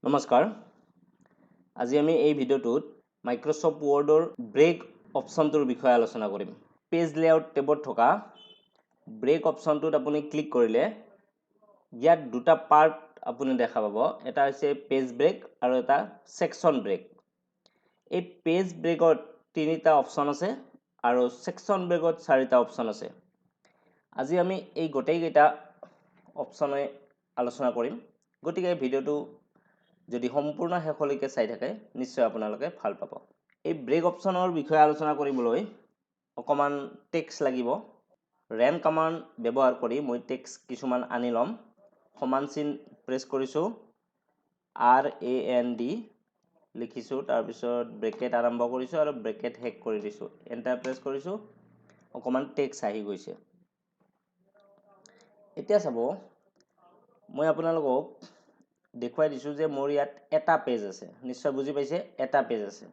নমস্কাৰ আজি আমি এই ভিডিঅ'টোত মাইক্ৰ'ছফ্ট ৱৰ্ডৰ ব্ৰেক অপশ্যনটোৰ বিষয়ে আলোচনা কৰিম। পেজ লেআউট টেবত থকা ব্ৰেক অপশ্যনটোত আপুনি ক্লিক কৰিলে ইয়াত দুটা পাৰ্ট আপুনি দেখা পাব। এটা হৈছে পেজ ব্ৰেক আৰু এটা সেকশন ব্ৰেক। এই পেজ ব্ৰেকত তিনিটা অপশ্যন আছে আৰু সেকশন ব্ৰেকত চাৰিটা অপশ্যন আছে। আজি আমি এই গোটেইকেইটা অপশ্যনে আলোচনা কৰিম। গতিকে ভিডিঅ'টো যদি সম্পূৰ্ণ শেষলৈকে চাই থাকে নিশ্চয় আপোনালোকে ভাল পাব। এই ব্ৰেক অপশ্যনৰ বিষয়ে আলোচনা কৰিবলৈ অকমান টেক্সট লাগিব। ৰেন কমাণ্ড ব্যৱহাৰ কৰি মই টেক্সট কিছুমান আনি ল'ম। সমান চিন প্ৰেছ কৰিছোঁ, RAND লিখিছোঁ, তাৰপিছত ব্ৰেকেট আৰম্ভ কৰিছোঁ আৰু ব্ৰেকেট শেষ কৰি দিছোঁ। এণ্টাৰ প্ৰেছ কৰিছোঁ, অকমান টেক্সট আহি গৈছে। এতিয়া চাব, মই আপোনালোকক দেখুৱাই দিছোঁ যে মোৰ ইয়াত এটা পেজ আছে। নিশ্চয় বুজি পাইছে, এটা পেজ আছে।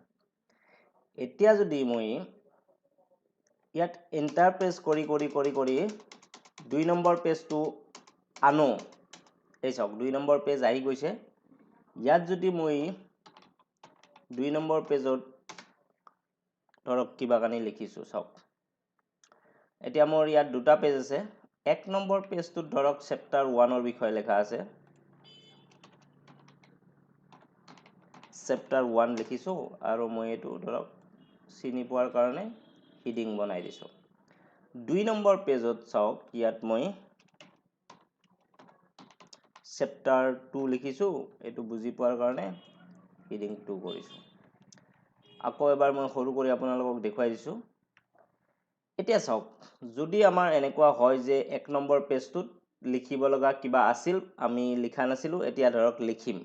এতিয়া যদি মই ইয়াত এণ্টাৰ প্ৰেছ কৰি দুই নম্বৰ পেজটো আনো, এই চাওক 2 নম্বৰ পেজ আহি গৈছে। ইয়াত যদি মই 2 নম্বৰ পেজত ধৰক কিবা কানি লিখিছোঁ, চাওক এতিয়া মোৰ ইয়াত দুটা পেজ আছে। 1 নম্বৰ পেজটোত ধৰক চেপ্টাৰ 1ৰ বিষয়ে লেখা আছে। চেপ্টাৰ 1 লিখিছোঁ আৰু মই এইটো ধৰক চিনি পোৱাৰ কাৰণে হিডিং বনাই দিছোঁ। 2 নম্বৰ পেজত চাওক, ইয়াত মই চেপ্টাৰ 2 লিখিছোঁ, এইটো বুজি পোৱাৰ কাৰণে হিডিং 2 কৰিছোঁ। আকৌ এবাৰ মই সৰু কৰি আপোনালোকক দেখুৱাই দিছোঁ। এতিয়া চাওক, যদি আমাৰ এনেকুৱা হয় যে 1 নম্বৰ পেজটোত লিখিব লগা কিবা আছিল, আমি লিখা নাছিলোঁ, এতিয়া ধৰক লিখিম।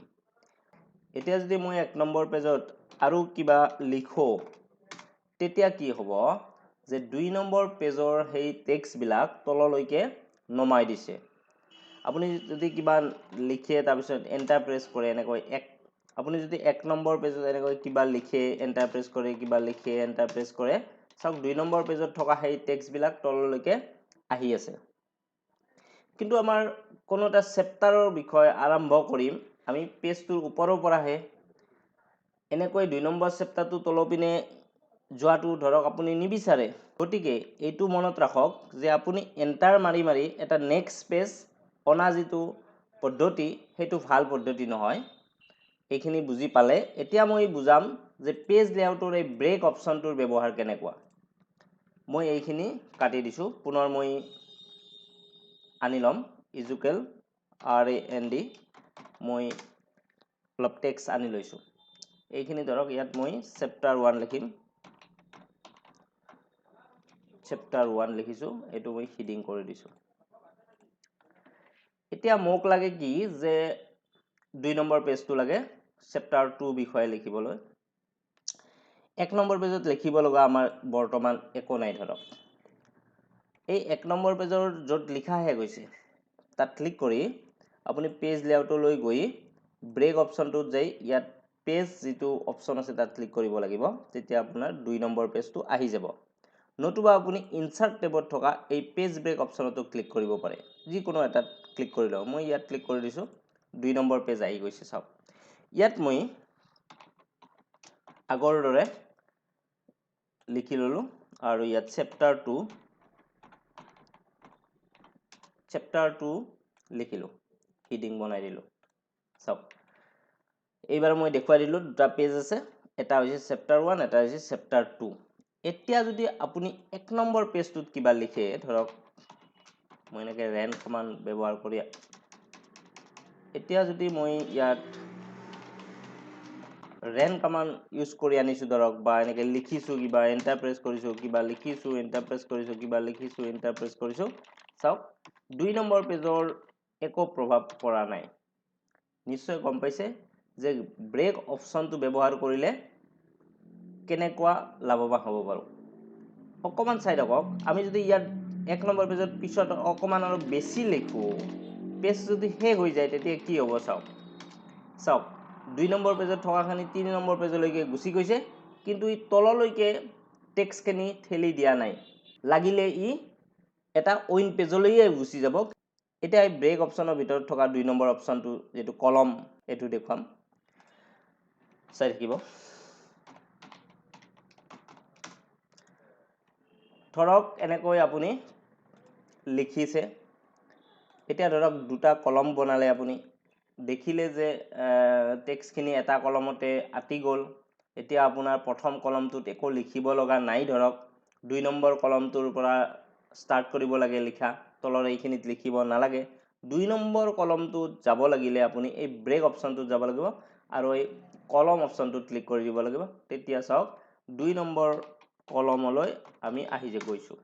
এতিয়া যদি মই 1 নম্বৰ পেজত আৰু কিবা লিখোঁ, তেতিয়া কি হ'ব যে 2 নম্বৰ পেজৰ সেই টেক্সটবিলাক তললৈকে নমাই দিছে। আপুনি যদি কিবা লিখে তাৰপিছত এণ্টাৰ প্ৰেছ কৰে, এনেকৈ আপুনি যদি 1 নম্বৰ পেজত এনেকৈ কিবা লিখে, এণ্টাৰ প্ৰেছ কৰে, কিবা লিখে, এণ্টাৰ প্ৰেছ কৰে, চাওক 2 নম্বৰ পেজত থকা সেই টেক্সটবিলাক তললৈকে আহি আছে। কিন্তু আমাৰ কোনো এটা চেপ্টাৰৰ বিষয়ে আৰম্ভ কৰিম, আমি পেজটোৰ ওপৰৰ পৰাহে এনেকৈ 2 নম্বৰ চেপ্টাৰটো তলপিনে যোৱাটো ধৰক আপুনি নিবিচাৰে। গতিকে এইটো মনত ৰাখক যে আপুনি এণ্টাৰ মাৰি এটা নেক্সট পেজ অনা যিটো পদ্ধতি, সেইটো ভাল পদ্ধতি নহয়। এইখিনি বুজি পালে এতিয়া মই বুজাম যে পেজ লেআউটৰ এই ব্ৰেক অপশ্যনটোৰ ব্যৱহাৰ কেনেকুৱা। মই এইখিনি কাটি দিছোঁ, পুনৰ মই আনি ল'ম। ইজুকেল RAND মই অলপ টেক্সট আনি লৈছোঁ। এইখিনি ধৰক ইয়াত মই চেপ্টাৰ 1 লিখিম। চেপ্টাৰ 1 লিখিছোঁ, এইটো মই হিডিং কৰি দিছোঁ। এতিয়া মোক লাগে কি যে 2 নম্বৰ পেজটো লাগে চেপ্টাৰ 2 বিষয়ে লিখিবলৈ। 1 নম্বৰ পেজত লিখিব লগা আমাৰ বৰ্তমান একো নাই। ধৰক এই 1 নম্বৰ পেজৰ য'ত লিখা শেষ হৈছে তাত ক্লিক কৰি আপুনি পেজ লেআউটলৈ গৈ ব্ৰেক অপশ্যনটোত যাই ইয়াত পেজ যিটো অপশ্যন আছে তাত ক্লিক কৰিব লাগিব। তেতিয়া আপোনাৰ 2 নম্বৰ পেজটো আহি যাব। নতুবা আপুনি ইনচাৰ্ট টেবত থকা এই পেজ ব্ৰেক অপশ্যনটো ক্লিক কৰিব পাৰে। যিকোনো এটাত ক্লিক কৰি লওক। মই ইয়াত ক্লিক কৰি দিছোঁ, 2 নম্বৰ পেজ আহি গৈছে। চাওক ইয়াত মই আগৰ দৰে লিখি ল'লোঁ আৰু ইয়াত চেপ্টাৰ 2 লিখিলোঁ, হিডিং বনাই দিলোঁ। চাওক এইবাৰ মই দেখুৱাই দিলোঁ দুটা পেজ আছে, এটা হৈছে চেপ্টাৰ 1, এটা হৈছে চেপ্টাৰ 2। এতিয়া যদি আপুনি 1 নম্বৰ পেজটোত কিবা লিখে, ধৰক মই এনেকৈ ৰেন কমাণ্ড ব্যৱহাৰ কৰি এতিয়া যদি মই ইয়াত ৰেন কমাণ্ড ইউজ কৰি আনিছোঁ ধৰক, বা এনেকৈ লিখিছোঁ, কিবা এণ্টাৰ প্ৰেছ কৰিছোঁ, কিবা লিখিছোঁ, এণ্টাৰ প্ৰেছ কৰিছোঁ, কিবা লিখিছোঁ, এণ্টাৰ প্ৰেছ কৰিছোঁ, চাওক 2 নম্বৰ পেজৰ একো প্ৰভাৱ পৰা নাই। নিশ্চয় গম পাইছে যে ব্ৰেক অপশ্যনটো ব্যৱহাৰ কৰিলে কেনেকুৱা লাভৱান হ'ব পাৰোঁ। অকণমান চাই থাকক, আমি যদি ইয়াত 1 নম্বৰ পেজত পিছত অকণমান আৰু বেছি লিখোঁ, পেজ যদি শেষ হৈ যায় তেতিয়া কি হ'ব চাওক 2 নম্বৰ পেজত থকাখিনি 3 নম্বৰ পেজলৈকে গুচি গৈছে, কিন্তু ই তললৈকে টেক্সটখিনি ঠেলি দিয়া নাই। লাগিলে ই এটা অইন পেজলৈয়ে গুচি যাব। এতিয়া এই ব্ৰেক অপশ্যনৰ ভিতৰত থকা 2 নম্বৰ অপশ্যনটো যিটো কলম, এইটো দেখুৱাম। চাই থাকিব। ধৰক এনেকৈ আপুনি লিখিছে, এতিয়া ধৰক দুটা কলম বনালে, আপুনি দেখিলে যে টেক্সটখিনি এটা কলমতে আঁতি গ'ল। এতিয়া আপোনাৰ প্ৰথম কলমটোত একো লিখিব লগা নাই, ধৰক 2 নম্বৰ কলমটোৰ পৰা ষ্টাৰ্ট কৰিব লাগে লিখা, তলৰ এইখিনিত লিখিব নালাগে। 2 নম্বৰ কলমটোত যাব লাগিলে আপুনি এই ব্ৰেক অপশ্যনটোত যাব লাগিব আৰু এই কলম অপশ্যনটোত ক্লিক কৰি দিব লাগিব। তেতিয়া চাওক 2 নম্বৰ কলমলৈ আমি আহি গৈছোঁ।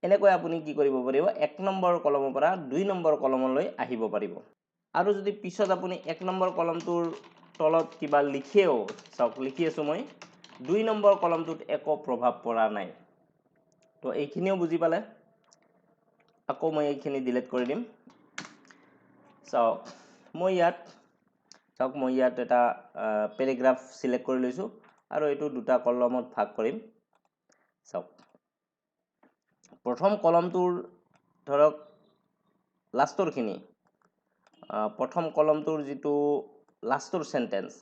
এনেকৈ আপুনি কি কৰিব পাৰিব, 1 নম্বৰ কলমৰ পৰা 2 নম্বৰ কলমলৈ আহিব পাৰিব। আৰু যদি পিছত আপুনি 1 নম্বৰ কলমটোৰ তলত কিবা লিখেও, চাওক লিখি আছোঁ মই, 2 নম্বৰ কলমটোত একো প্ৰভাৱ পৰা নাই। তো এইখিনিও বুজি পালে। আকৌ মই এইখিনি ডিলিট কৰি দিম। চাওক মই ইয়াত এটা পেৰাগ্ৰাফ সিলেক্ট কৰি লৈছোঁ আৰু এইটো দুটা কলমত ভাগ কৰিম। চাওক প্ৰথম কলমটোৰ ধৰক লাষ্টৰখিনি, প্ৰথম কলমটোৰ যিটো লাষ্টৰ সেন্টেন্স,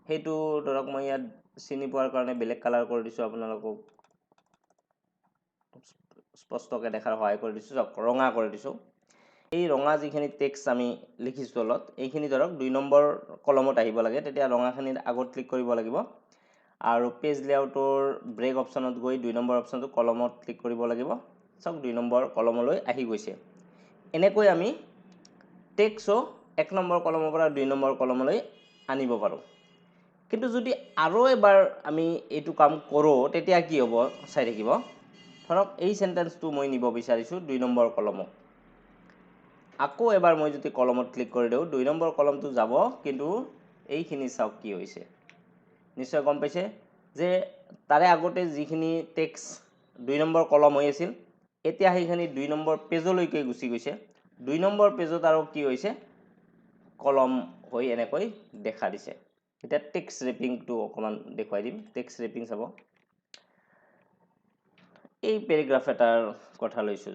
সেইটো ধৰক মই ইয়াত চিনি পোৱাৰ কাৰণে বেলেগ কালাৰ কৰি দিছোঁ, আপোনালোকক স্পষ্টকৈ দেখাৰ সহায় কৰি দিছোঁ। চাওক ৰঙা কৰি দিছোঁ। এই ৰঙা যিখিনি টেক্সট আমি লিখিছোঁ তলত, এইখিনি ধৰক 2 নম্বৰ কলমত আহিব লাগে, তেতিয়া ৰঙাখিনিৰ আগত ক্লিক কৰিব লাগিব আৰু পেজ লেআউটৰ ব্ৰেক অপশ্যনত গৈ 2 নম্বৰ অপশ্যনটো কলমত ক্লিক কৰিব লাগিব। চাওক 2 নম্বৰ কলমলৈ আহি গৈছে। এনেকৈ আমি টেক্সটও 1 নম্বৰ কলমৰ পৰা 2 নম্বৰ কলমলৈ আনিব পাৰোঁ। কিন্তু যদি আৰু এবাৰ আমি এইটো কাম কৰোঁ, তেতিয়া কি হ'ব চাই থাকিব। ধৰক এই সেন্টেন্সটো মই নিব বিচাৰিছোঁ 2 নম্বৰ কলমত। আকৌ এবাৰ মই যদি কলমত ক্লিক কৰি দিওঁ, 2 নম্বৰ কলমটো যাব, কিন্তু এইখিনি চাওক কি হৈছে। নিশ্চয় গম পাইছে যে তাৰে আগতে যিখিনি টেক্সট 2 নম্বৰ কলম হৈ আছিল, এতিয়া সেইখিনি 2 নম্বৰ পেজলৈকে গুচি গৈছে। 2 নম্বৰ পেজত আৰু কি হৈছে, কলম হৈ এনেকৈ দেখা দিছে। এতিয়া টেক্সট ৰেপিংটো অকণমান দেখুৱাই দিম। টেক্সট ৰেপিং চাব, এই পেৰাগ্ৰাফ এটাৰ কথা লৈছোঁ।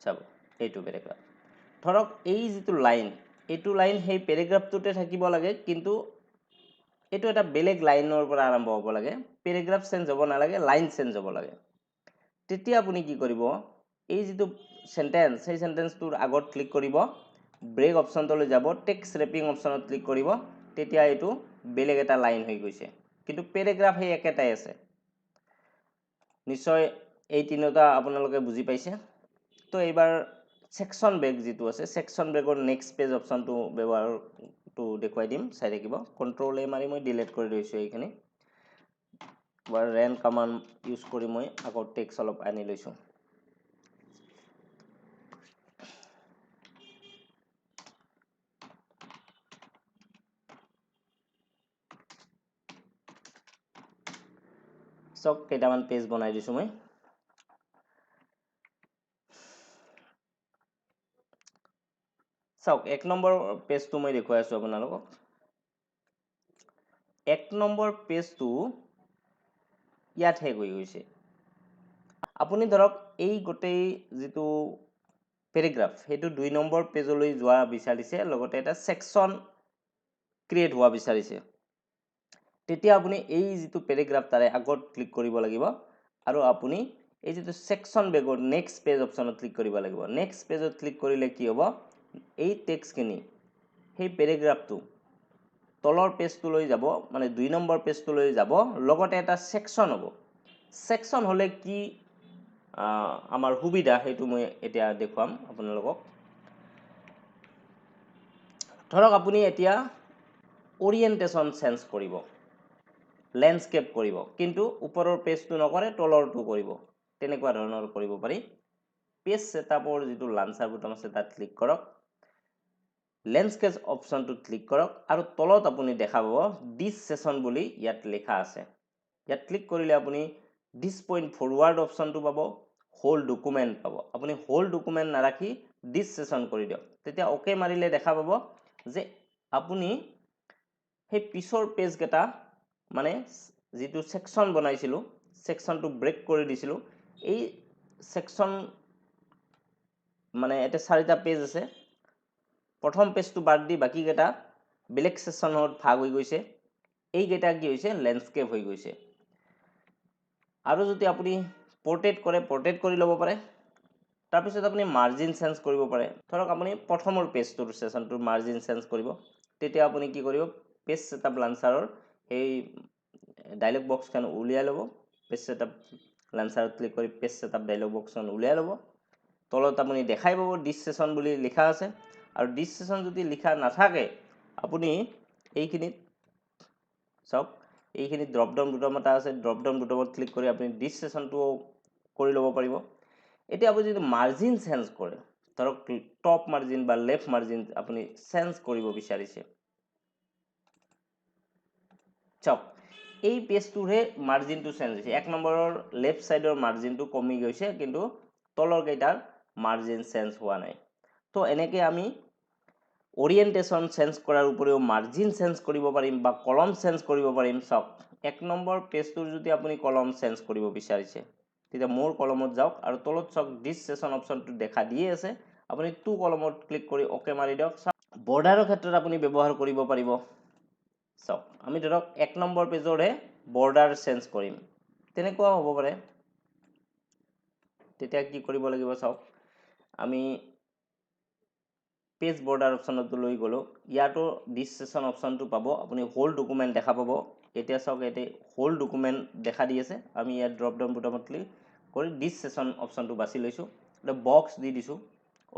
চাব এইটো পেৰাগ্ৰাফ, ধৰক এই যিটো লাইন, এইটো লাইন সেই পেৰাগ্ৰাফটোতে থাকিব লাগে, কিন্তু এইটো এটা বেলেগ লাইনৰ পৰা আৰম্ভ হ'ব লাগে। পেৰাগ্ৰাফ চেঞ্জ হ'ব নালাগে, লাইন চেঞ্জ হ'ব লাগে। তেতিয়া আপুনি কি কৰিব, এই যিটো সেন্টেন্স, সেই সেন্টেন্সটোৰ আগত ক্লিক কৰিব, ব্ৰেক অপশ্যনটোলৈ যাব, টেক্সট ৰেপিং অপশ্যনত ক্লিক কৰিব, তেতিয়া এইটো বেলেগ এটা লাইন হৈ গৈছে, কিন্তু পেৰাগ্ৰাফ সেই একেটাই আছে। নিশ্চয় এই তিনিটা আপোনালোকে বুজি পাইছে। তো এইবাৰ সেকশ্যন ব্ৰেক যিটো আছে, সেকশ্যন ব্ৰেকৰ নেক্সট পেজ অপশ্যনটো ব্যৱহাৰটো দেখুৱাই দিম, চাই থাকিব। Ctrl A মাৰি মই ডিলিট কৰি লৈছোঁ এইখিনি। ৰেন কমাণ্ড ইউজ কৰি মই আকৌ টেক্সট অলপ আনি লৈছোঁ। চাওক কেইটামান পেজ বনাই দিছোঁ মই। চাওক 1 নম্বৰ পেজটো মই দেখুৱাই আছোঁ আপোনালোকক। 1 নম্বৰ পেজটো ইয়াত শেষ হৈ গৈছে। আপুনি ধৰক এই গোটেই যিটো পেৰাগ্ৰাফ, সেইটো 2 নম্বৰ পেজলৈ যোৱা বিচাৰিছে, লগতে এটা সেকশ্যন ক্ৰিয়েট হোৱা বিচাৰিছে। তেতিয়া আপুনি এই যিটো পেৰাগ্ৰাফ তাৰে আগত ক্লিক কৰিব লাগিব আৰু আপুনি এই যিটো সেকশ্যন ব্ৰেকৰ নেক্সট পেজ অপশ্যনত ক্লিক কৰিব লাগিব। নেক্সট পেজত ক্লিক কৰিলে কি হ'ব, এই টেক্সটখিনি, সেই পেৰাগ্ৰাফটো তলৰ পেজটোলৈ যাব, মানে 2 নম্বৰ পেজটোলৈ যাব, লগতে এটা সেকশ্যন হ'ব। সেকশ্যন হ'লে কি আমাৰ সুবিধা, সেইটো মই এতিয়া দেখুৱাম আপোনালোকক। ধৰক আপুনি এতিয়া অৰিয়েণ্টেশ্যন চেঞ্জ কৰিব, লেণ্ডস্কেপ কৰিব, কিন্তু ওপৰৰ পেজটো নকৰে, তলৰটো কৰিব। তেনেকুৱা ধৰণৰ কৰিব পাৰি। পেজ ছেটআপৰ যিটো লাঞ্চাৰ বুটাম আছে, তাত ক্লিক কৰক, লেণ্ডস্কেপ অপশ্যনটোত ক্লিক কৰক আৰু তলত আপুনি দেখা পাব দিছ ছেশ্যন বুলি ইয়াত লিখা আছে। ইয়াত ক্লিক কৰিলে আপুনি দিছ পইণ্ট ফৰৱাৰ্ড অপশ্যনটো পাব, হোল ডকুমেণ্ট পাব। আপুনি হোল ডকুমেণ্ট নাৰাখি দিছ ছেশ্যন কৰি দিয়ক, তেতিয়া অ'কে মাৰিলে দেখা পাব যে আপুনি সেই পিছৰ পেজকেইটা, মানে যিটো সেকশ্যন বনাইছিলোঁ, সেকশ্যনটো ব্ৰেক কৰি দিছিলোঁ, এই সেকশ্যন মানে এটা 4টা পেজ আছে। প্ৰথম পেজটো বাদ দি বাকীকেইটা বেলেগ ছেকশ্যনত ভাগ হৈ গৈছে, এইকেইটা কি হৈছে লেণ্ডস্কেপ হৈ গৈছে। আৰু যদি আপুনি পোৰ্ট্ৰেইট কৰে পোৰ্ট্ৰেইট কৰি ল'ব পাৰে। তাৰপিছত আপুনি মাৰ্জিন চেঞ্জ কৰিব পাৰে। ধৰক আপুনি প্ৰথমৰ পেজটোৰ ছেশ্যনটোৰ মাৰ্জিন চেঞ্জ কৰিব, তেতিয়া আপুনি কি কৰিব পেজ ছেটআপ লাঞ্চাৰৰ সেই ডায়লগ বক্সখন উলিয়াই ল'ব, পেজ ছেটআপ লাঞ্চাৰত ক্লিক কৰি পেজ ছেটআপ ডায়লগ বক্সখন উলিয়াই ল'ব। তলত আপুনি দেখাই পাব ডিছ ছেশ্যন বুলি লিখা আছে, আৰু ডিছ ছেশ্যন যদি লিখা নাথাকে আপুনি এইখিনিত চাওক, এইখিনিত ড্ৰপডাউন বুটাম এটা আছে, ড্ৰপডাউন বুটামত ক্লিক কৰি আপুনি ডিছ ছেশ্যনটোও কৰি ল'ব পাৰিব। এতিয়া আপুনি যদি মাৰ্জিন চেঞ্জ কৰে, ধৰক টপ মাৰ্জিন বা লেফ্ট মাৰ্জিন আপুনি চেঞ্জ কৰিব বিচাৰিছে, চাওক এই পেজটোৰে মাৰ্জিনটো চেঞ্জ হৈছে। 1 নম্বৰৰ লেফ্ট ছাইডৰ মাৰ্জিনটো কমি গৈছে, কিন্তু তলৰ কেইটাৰ মাৰ্জিন চেঞ্জ হোৱা নাই। তো এনেকৈ আমি ওৰিয়েণ্টেশ্যন চেঞ্জ কৰাৰ উপৰিও মাৰ্জিন চেঞ্জ কৰিব পাৰিম বা কলম চেঞ্জ কৰিব পাৰিম। চাওক 1 নম্বৰ পেজটোৰ যদি আপুনি কলম চেঞ্জ কৰিব বিচাৰিছে, তেতিয়া মোৰ কলমত যাওক আৰু তলত চাওক ডিছ ছেশ্যন অপশ্যনটো দেখা দিয়ে আছে, আপুনি 2 কলমত ক্লিক কৰি অ'কে মাৰি দিয়ক। বৰ্ডাৰৰ ক্ষেত্ৰত আপুনি ব্যৱহাৰ কৰিব পাৰিব। চাওক আমি ধৰক 1 নম্বৰ পেজৰে বৰ্ডাৰ চেঞ্জ কৰিম, তেনেকুৱাও হ'ব পাৰে। তেতিয়া কি কৰিব লাগিব চাওক, আমি পেজ বৰ্ডাৰ অপশ্যনটো লৈ গ'লোঁ, ইয়াতো ডিছ ছেশ্যন অপশ্যনটো পাব, আপুনি হোল ডকুমেণ্ট দেখা পাব। এতিয়া চাওক ইয়াতে হোল ডকুমেণ্ট দেখা দি আছে, আমি ইয়াত ড্ৰপডাউন বুটামত ক্লিক কৰি ডিছ ছেশ্যন অপশ্যনটো বাছি লৈছোঁ, এটা বক্স দি দিছোঁ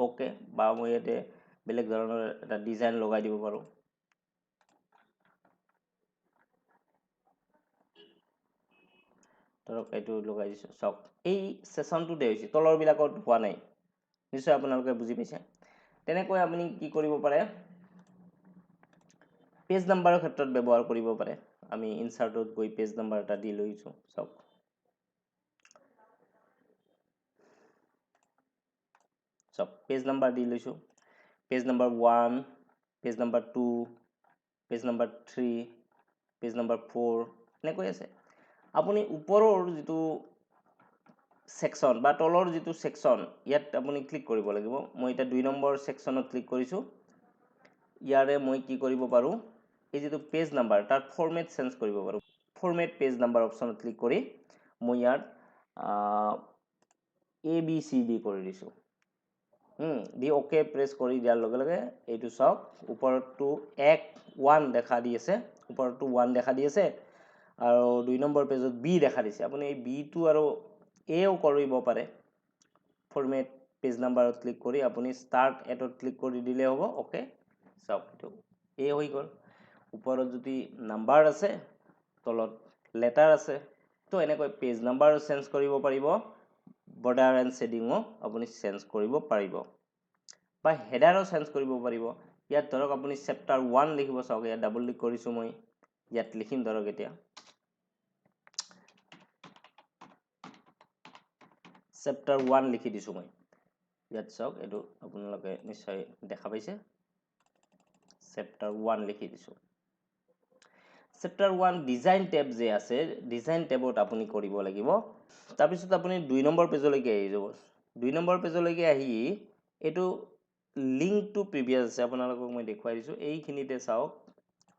অ'কে, বা মই ইয়াতে বেলেগ ধৰণৰ এটা ডিজাইন লগাই দিব পাৰোঁ। ধৰক এইটো লগাই দিছোঁ। চাওক এই ছেশ্যনটোতে হৈছে, তলৰবিলাকত হোৱা নাই, নিশ্চয় আপোনালোকে বুজি পাইছে। তেনেকৈ আপুনি কি কৰিব পাৰে, পেজ নাম্বাৰৰ ক্ষেত্ৰত ব্যৱহাৰ কৰিব পাৰে। আমি ইনচাৰ্টত গৈ পেজ নাম্বাৰ এটা দি লৈছোঁ। চাওক পেজ নাম্বাৰ দি লৈছোঁ, page number 1, page number 2, page number 3, page number 4, এনেকৈ আছে। আপুনি ওপৰৰ যিটো ছেকশ্যন বা তলৰ যিটো ছেকশ্যন, ইয়াত আপুনি ক্লিক কৰিব লাগিব। মই এতিয়া 2 নম্বৰ ছেকশ্যনত ক্লিক কৰিছোঁ। ইয়াৰে মই কি কৰিব পাৰোঁ, এই যিটো পেজ নাম্বাৰ তাৰ ফৰ্মেট চেঞ্জ কৰিব পাৰোঁ। ফৰ্মেট পেজ নাম্বাৰ অপশ্যনত ক্লিক কৰি মই ইয়াত ABCD কৰি দিছোঁ, দি অ'কে প্ৰেছ কৰি দিয়াৰ লগে লগে এইটো চাওক ওপৰতটো 1 দেখা দি আছে, ওপৰতটো 1 দেখা দি আছে, আৰু 2 নম্বৰ পেজত B দেখা দিছে। আপুনি এই বিটো আৰু এও কৰিব পাৰে। ফৰ্মেট পেজ নাম্বাৰত ক্লিক কৰি আপুনি ষ্টাৰ্ট এটত ক্লিক কৰি দিলে হ'ব। অ'কে, চাওক এইটো এ হৈ গ'ল। ওপৰত যদি নাম্বাৰ আছে, তলত লেটাৰ আছে, তো এনেকৈ পেজ নাম্বাৰ চেঞ্জ কৰিব পাৰিব, বৰ্ডাৰ এণ্ড শ্বেডিঙো আপুনি চেঞ্জ কৰিব পাৰিব, বা হেডাৰো চেঞ্জ কৰিব পাৰিব। ইয়াত ধৰক আপুনি চেপ্টাৰ 1 লিখিব। চাওক ইয়াত ডাবল ক্লিক কৰিছোঁ, মই ইয়াত লিখিম ধৰক এতিয়া চেপ্টাৰ 1 লিখি দিছোঁ মই ইয়াত। চাওক এইটো আপোনালোকে নিশ্চয় দেখা পাইছে, চেপ্টাৰ 1 লিখি দিছোঁ। চেপ্টাৰ 1 ডিজাইন টেব যে আছে, ডিজাইন টেবত আপুনি কৰিব লাগিব। তাৰপিছত আপুনি 2 নম্বৰ পেজলৈকে আহি যাব। 2 নম্বৰ পেজলৈকে আহি এইটো লিংক টু প্ৰিভিয়াছ আছে, আপোনালোকক মই দেখুৱাই দিছোঁ। এইখিনিতে চাওক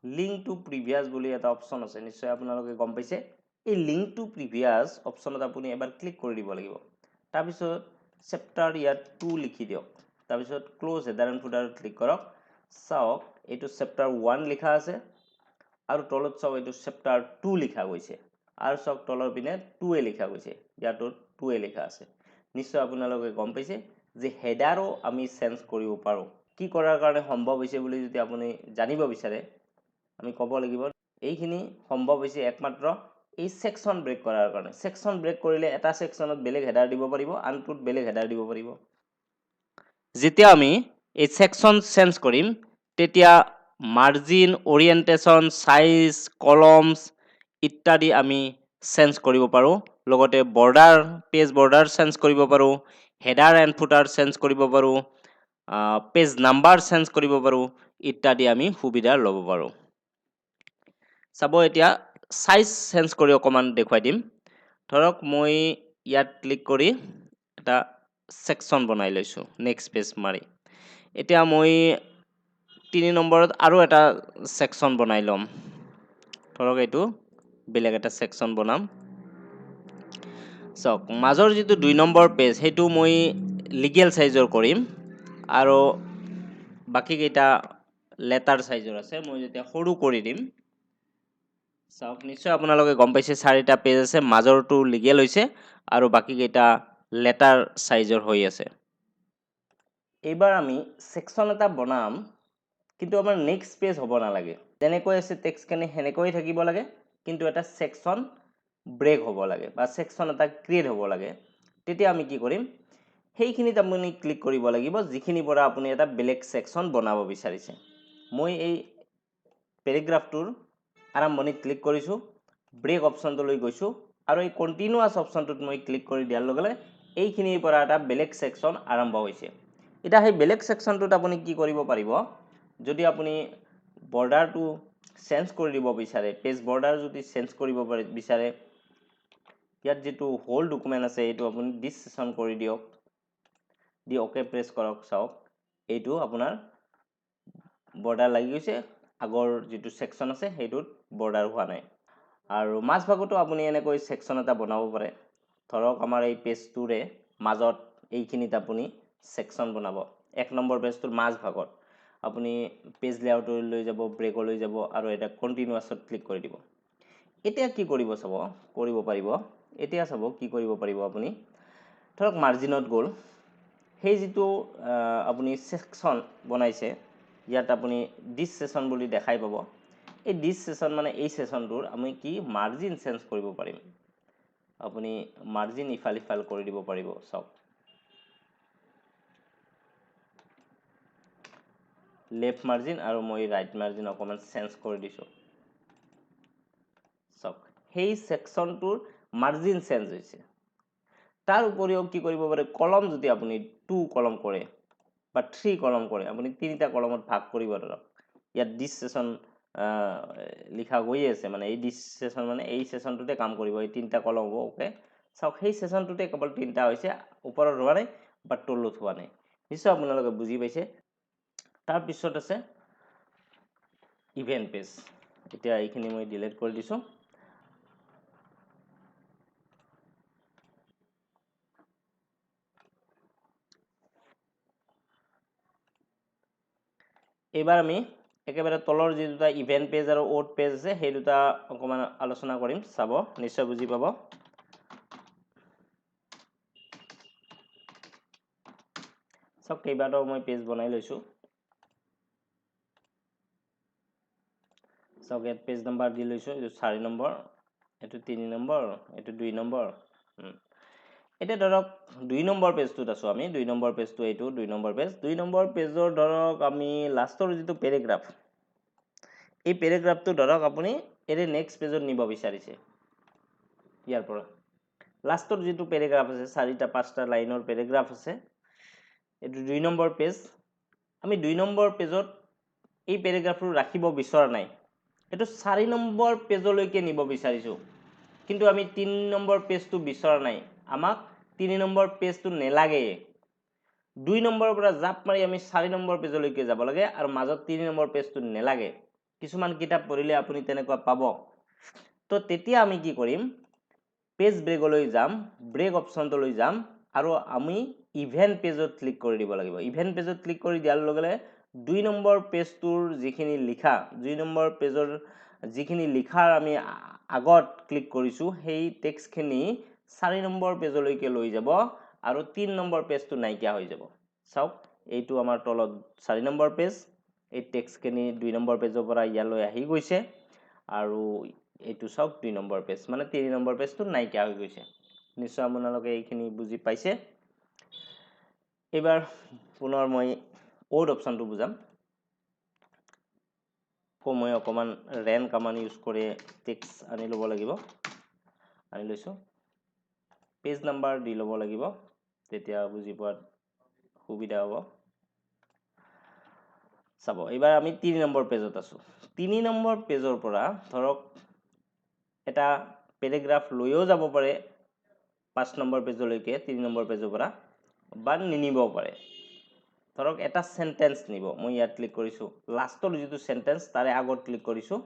লিংক টু প্ৰিভিয়াছ বুলি এটা অপশ্যন আছে, নিশ্চয় আপোনালোকে গম পাইছে। এই লিংক টু প্ৰিভিয়াছ অপশ্যনত আপুনি এবাৰ ক্লিক কৰি দিব লাগিব। তাৰপিছত চেপ্টাৰ ইয়াত 2 লিখি দিয়ক, তাৰপিছত ক্ল'জ হেডাৰ এণ্ড ফুটাৰত ক্লিক কৰক। চাওক এইটো চেপ্টাৰ 1 লিখা আছে, আৰু তলত চাওক এইটো চেপ্টাৰ 2 লিখা গৈছে, আৰু চাওক তলৰ পিনে 2 লিখা গৈছে, ইয়াতো 2 লিখা আছে। নিশ্চয় আপোনালোকে গম পাইছে যে হেডাৰো আমি চেঞ্জ কৰিব পাৰোঁ। কি কৰাৰ কাৰণে সম্ভৱ হৈছে বুলি যদি আপুনি জানিব বিচাৰে, আমি ক'ব লাগিব এইখিনি সম্ভৱ হৈছে একমাত্ৰ এই ছেকশ্যন ব্ৰেক কৰাৰ কাৰণে। ছেকশ্যন ব্ৰেক কৰিলে এটা ছেকশ্যনত বেলেগ হেডাৰ দিব পাৰিব, আনটোত বেলেগ হেডাৰ দিব পাৰিব। যেতিয়া আমি এই ছেকশ্যন চেঞ্জ কৰিম, তেতিয়া মাৰ্জিন, ওৰিয়েণ্টেশ্যন, সাইজ, কলমছ ইত্যাদি আমি চেঞ্জ কৰিব পাৰোঁ। লগতে বৰ্ডাৰ, পেজ বৰ্ডাৰ চেঞ্জ কৰিব পাৰোঁ, হেডাৰ এণ্ড ফুটাৰ চেঞ্জ কৰিব পাৰোঁ, পেজ নাম্বাৰ চেঞ্জ কৰিব পাৰোঁ ইত্যাদি আমি সুবিধা ল'ব পাৰোঁ। চাব এতিয়া সাইজ চেঞ্জ কৰি অকণমান দেখুৱাই দিম। ধৰক মই ইয়াত ক্লিক কৰি এটা ছেকশ্যন বনাই লৈছোঁ, নেক্সট পেজ মাৰি। এতিয়া মই 3 নম্বৰত আৰু এটা সেকশন বনাই লম ধৰক এইটো বেলেগ এটা সেকশন বনাম সক মাজৰ যেটো 2 নম্বৰ পেজ হেতু মই লিগেল সাইজৰ কৰিম আৰু বাকি কেইটা লেটাৰ সাইজৰ আছে মই যেতিয়া সৰু কৰি দিম সক নিশ্চয় আপোনালোকে গম পাইছে চাৰিটা পেজ আছে মাজৰটো লিগেল হৈছে আৰু বাকি কেইটা লেটাৰ সাইজৰ হৈ আছে এইবাৰ আমি সেকশন এটা বনাম কিন্তু আমাৰ নেক্সট পেজ হ'ব নালাগে যেনেকৈ আছে টেক্সট কেনে হেনেকৈ থাকিব লাগে কিন্তু এটা সেকশন ব্ৰেক হ'ব লাগে বা সেকশন এটা ক্ৰিয়েট হ'ব লাগে তেতিয়া আমি কি কৰিম সেইখিনিত আপুনি ক্লিক কৰিব লাগিব যিখিনি পৰা আপুনি এটা বেলেগ সেকশন বনাব বিচাৰিছে মই এই পেৰাগ্ৰাফটোৰ আৰম্ভণিত ক্লিক কৰিছো ব্ৰেক অপচনটো লৈ গৈছো আৰু এই কন্টিনিউয়াস অপচনটোত মই ক্লিক কৰি দিয়াৰ লগে লগে এইখিনিৰ পৰা এটা বেলেগ সেকশন আৰম্ভ হৈছে এটা সেই বেলেগ সেকশনটোত আপুনি কি কৰিব পাৰিব যদি আপুনি বৰ্ডাৰটো চেঞ্জ কৰি দিব বিচাৰে পেজ বৰ্ডাৰ যদি চেঞ্জ কৰিব বিচাৰে ইয়াত যেটো হোল ডকুমেন্ট আছে এইটো আপুনি দিস সেশন কৰি দিয়ক দি ওকে প্ৰেছ কৰক চাওক এইটো আপোনাৰ বৰ্ডাৰ লাগি গৈছে আগৰ যেটো সেকশন আছে হেতুত বৰ্ডাৰ হোৱা নাই আৰু মাছ ভাগতো আপুনি এনেকৈ সেকশন এটা বনাব পাৰে ধৰক আমাৰ এই পেজটোৰে মাজত এইখিনিত আপুনি সেকশন বনাব এক নম্বৰ পেজটোৰ মাছ ভাগত আপুনি পেজ লেআউট লৈ যাব ব্ৰেক লৈ যাব আৰু এটা কন্টিনিউয়াছত ক্লিক কৰি দিব এতিয়া কি কৰিব চাব কৰিব পাৰিব এতিয়া চাব কি কৰিব পাৰিব আপুনি ধৰক মাৰ্জিনত গল সেই যেটো আপুনি সেকশন বনাইছে ইয়াত আপুনি দিস সেশন বুলি দেখাই পাব এই দিস সেশন মানে এই সেশনটোৰ আমি কি মাৰ্জিন চেঞ্জ কৰিব পাৰিম আপুনি মাৰ্জিন ইফাল ইফাল কৰি দিব পাৰিব চাওক লেফট মাৰ্জিন আৰু মই ৰাইট মাৰ্জিন অকমান চেঞ্জ কৰি দিছো চাওক সেই সেকশনটোৰ মাৰ্জিন চেঞ্জ হৈছে তাৰ উপৰিও কি কৰিব পাৰে কলম যদি আপুনি 2 কলম কৰে বা 3 কলম কৰে আপুনি তিনিটা কলমত ভাগ কৰিব ধৰক ইয়াত দিস সেশন লিখা গৈ আছে মানে এই দিস সেশন মানে এই সেশনটোতে কাম কৰিব এই তিনিটা কলম হ'ব ওকে চাওক সেই সেশনটোতে কেৱল তিনিটা হৈছে ওপৰত হোৱা নাই বা তলত হোৱা নাই নিশ্চয় আপোনালোকে বুজি পাইছে তাৰ পিছত আছে ইভেন্ট পেজ এতিয়া এইখিনি মই ডিলিট কৰি দিছো এবাৰ আমি একেবাৰে তলৰ যে দুটা ইভেন্ট পেজ আৰু আউট পেজ আছে সেই দুটা অকমান আলোচনা কৰিম চাব নিশ্চয় বুজি পাব সব কেইবাটাও মই পেজ বনাই লৈছো সব ইয়াত পেজ নাম্বাৰ দি লৈছো এইটো 4 নম্বৰ এইটো 3 নম্বৰ এইটো 2 নম্বৰ এটা ধৰক 2 নম্বৰ পেজটোত আছো আমি 2 নম্বৰ পেজটো এইটো 2 নম্বৰ পেজ 2 নম্বৰ পেজৰ ধৰক আমি লাষ্টৰ যেটো পেৰাগ্ৰাফ এই পেৰাগ্ৰাফটো ধৰক আপুনি এৰে নেক্সট পেজত নিব বিচাৰিছে ইয়াৰ পৰা লাষ্টৰ যেটো পেৰাগ্ৰাফ আছে 4টা 5টা লাইনৰ পেৰাগ্ৰাফ আছে এইটো 2 নম্বৰ পেজ আমি 2 নম্বৰ পেজত এই পেৰাগ্ৰাফটো ৰাখিব বিচৰা নাই এটো 4 নম্বৰ পেজলৈকে নিব বিচাৰিছো কিন্তু আমি 3 নম্বৰ পেজটো বিচৰা নাই আমাক 3 নম্বৰ পেজটো নেলাগে 2 নম্বৰৰ পৰা জাপ মাৰি আমি 4 নম্বৰ পেজলৈকে যাব লাগে আৰু মাজত 3 নম্বৰ পেজটো নেলাগে কিছুমান কিতাপ পঢ়িলে আপুনি তেনেকুৱা পাব তো তেতিয়া আমি কি কৰিম পেজ ব্ৰেকলৈ যাম ব্ৰেক অপচনটো লৈ যাম আৰু আমি ইভেন্ট পেজত ক্লিক কৰি দিব লাগিব ইভেন্ট পেজত ক্লিক কৰি দিয়াৰ লগে লগে 2 নম্বৰ পেজটোৰ যিখিনি লিখা 2 নম্বৰ পেজৰ যিখিনি লিখাৰ আমি আগত ক্লিক কৰিছো সেই টেক্সটখিনি 4 নম্বৰ পেজলৈকে লৈ যাব আৰু 3 নম্বৰ পেজটো নাইকিয়া হৈ যাব চাওক এইটো আমাৰ তলত 4 নম্বৰ পেজ এই টেক্সটখিনি 2 নম্বৰ পেজৰ পৰা ইয়ালৈ আহি গৈছে আৰু এইটো চাওক 2 নম্বৰ পেজ মানে 3 নম্বৰ পেজটো নাইকিয়া হৈ গৈছে নিশ্চয় আপোনালোকে এইখিনি বুজি পাইছে এবাৰ পুনৰ মই কোড অপচনটো বুজাম মই অকমান ৰেন কমান্ড ইউজ কৰি টেক্সট আনি লব লাগিব আনি লৈছো পেজ নাম্বাৰ দি লব লাগিব তেতিয়া বুজি পোৱাত সুবিধা হ'ব চাব এবাৰ আমি 3 নম্বৰ পেজত আছো 3 নম্বৰ পেজৰ পৰা ধৰক এটা পেৰাগ্ৰাফ লৈও যাব পাৰে 5 নম্বৰ পেজলৈকে 3 নম্বৰ পেজৰ পৰা বা নিনিবও পাৰে ধৰক এটা সেন্টেন্স নিব মই ইয়াত ক্লিক কৰিছো লাষ্টৰ যেটো সেন্টেন্স তাৰে আগত ক্লিক কৰিছো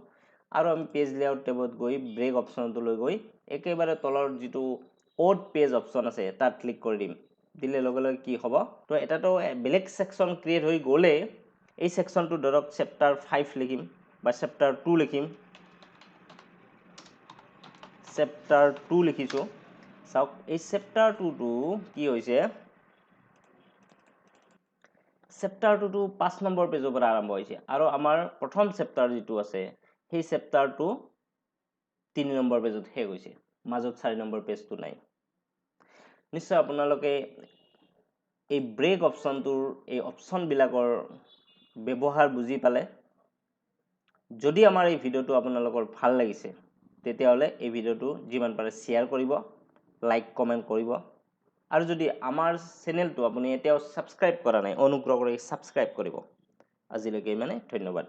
আৰু আমি পেজ লেআউট টেবত গৈ ব্ৰেক অপচনটো লৈ গৈ একেবাৰে তলৰ যেটো ওড পেজ অপচন আছে তাত ক্লিক কৰি দিম দিলে লগে লগে কি হ'ব তো এটাটো বেলেগ সেকশন ক্ৰিয়েট হৈ গলে এই সেকশনটো ধৰক চেপ্টাৰ 5 লিখিম বা চেপ্টাৰ 2 লিখিম চেপ্টাৰ 2 লিখিছো চাওক এই চেপ্টাৰ 2 টো কি হৈছে চেপ্টাৰ 2 টো 5 নম্বৰ পেজৰ পৰা আৰম্ভ হৈছে আৰু আমাৰ প্ৰথম চেপ্টাৰ যেটো আছে সেই চেপ্টাৰটো 3 নম্বৰ পেজত শেষ হৈছে মাজত 4 নম্বৰ পেজটো নাই নিশ্চয় আপোনালোকে এই ব্ৰেক অপচনটোৰ এই অপচন বিলাকৰ ব্যৱহাৰ বুজি পালে যদি আমাৰ এই ভিডিওটো আপোনালোকৰ ভাল লাগিছে তেতিয়াহলে এই ভিডিওটো যিমান পাৰে শেয়াৰ কৰিব লাইক কমেন্ট কৰিব আৰু যদি আমাৰ চেনেলটো আপুনি এতিয়াও সাবস্ক্ৰাইব কৰা নাই অনুগ্ৰহ কৰি সাবস্ক্ৰাইব কৰিব আজিলৈকে মানে ধন্যবাদ